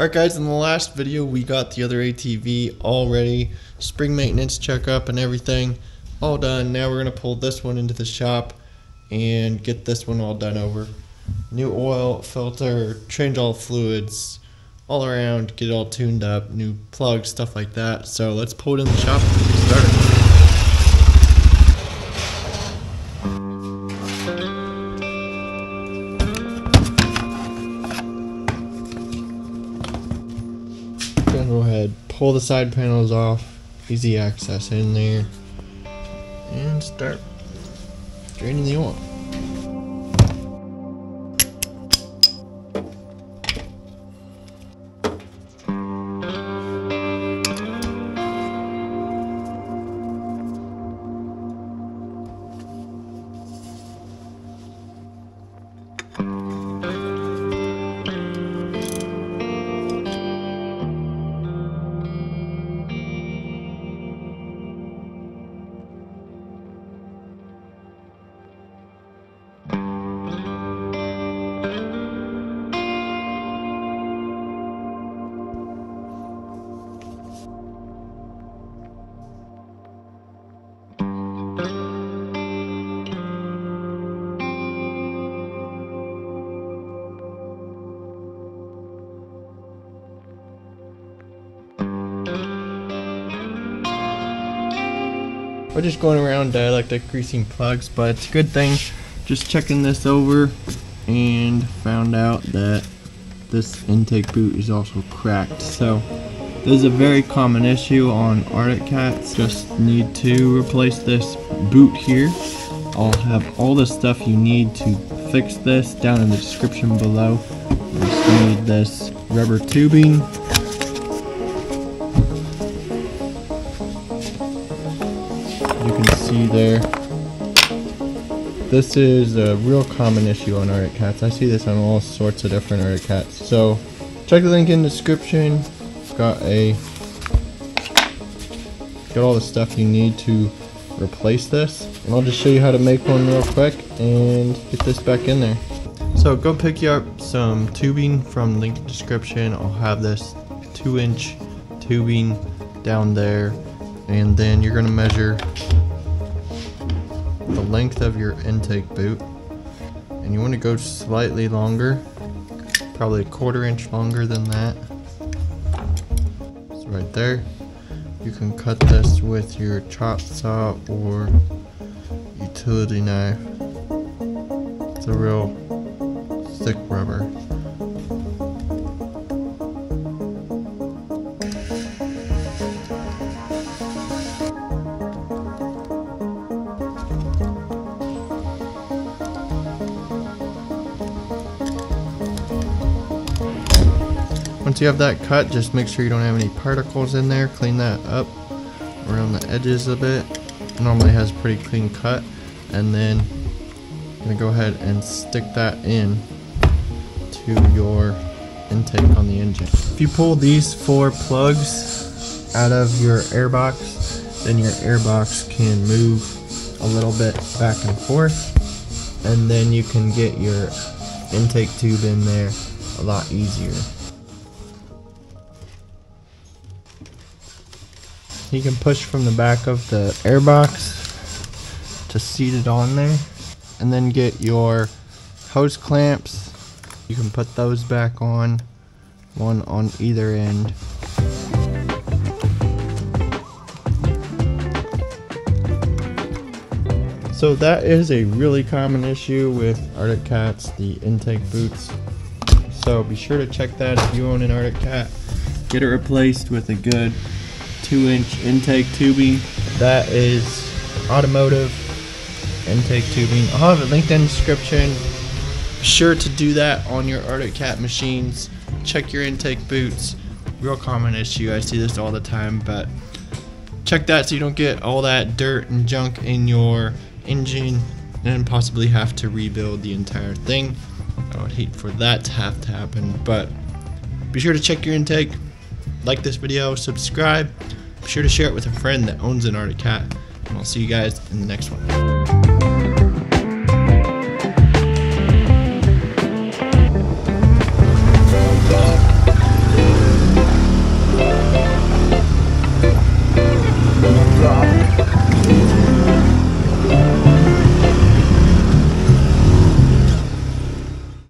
Alright guys, in the last video we got the other ATV all ready, spring maintenance checkup and everything all done. Now we're going to pull this one into the shop and get this one all done over. New oil, filter, change all fluids, all around, get it all tuned up, new plugs, stuff like that. So let's pull it in the shop and get started. Go ahead, pull the side panels off, easy access in there, and start draining the oil. We're just going around dielectric greasing plugs, but it's a good thing. Just checking this over and found out that this intake boot is also cracked. So this is a very common issue on ArcticCats. Just need to replace this boot here. I'll have all the stuff you need to fix this down in the description below. You just need this rubber tubing. You can see there, this is a real common issue on ArcticCats. I see this on all sorts of different ArcticCats. So check the link in the description. Got all the stuff you need to replace this, and I'll just show you how to make one real quick and get this back in there. So go pick you up some tubing from the link in the description. I'll have this 2-inch tubing down there, and then you're going to measure the length of your intake boot, and you want to go slightly longer, probably a 1/4 inch longer than that. So right there, you can cut this with your chop saw or utility knife. It's a real thick rubber. Once you have that cut, just make sure you don't have any particles in there. Clean that up around the edges a bit. Normally has a pretty clean cut. And then I'm going to go ahead and stick that in to your intake on the engine. If you pull these 4 plugs out of your airbox, then your airbox can move a little bit back and forth, and then you can get your intake tube in there a lot easier. You can push from the back of the airbox to seat it on there, and then get your hose clamps. You can put those back on, one on either end. So that is a really common issue with ArcticCats, the intake boots. So be sure to check that if you own an ArcticCat. Get it replaced with a good 2-inch intake tubing. That is automotive intake tubing. I'll have it linked in the description. Be sure to do that on your ArcticCat machines. Check your intake boots. Real common issue. I see this all the time, but check that so you don't get all that dirt and junk in your engine and possibly have to rebuild the entire thing. I would hate for that to have to happen, but be sure to check your intake. Like this video, subscribe. Be sure to share it with a friend that owns an ArcticCat, and I'll see you guys in the next one.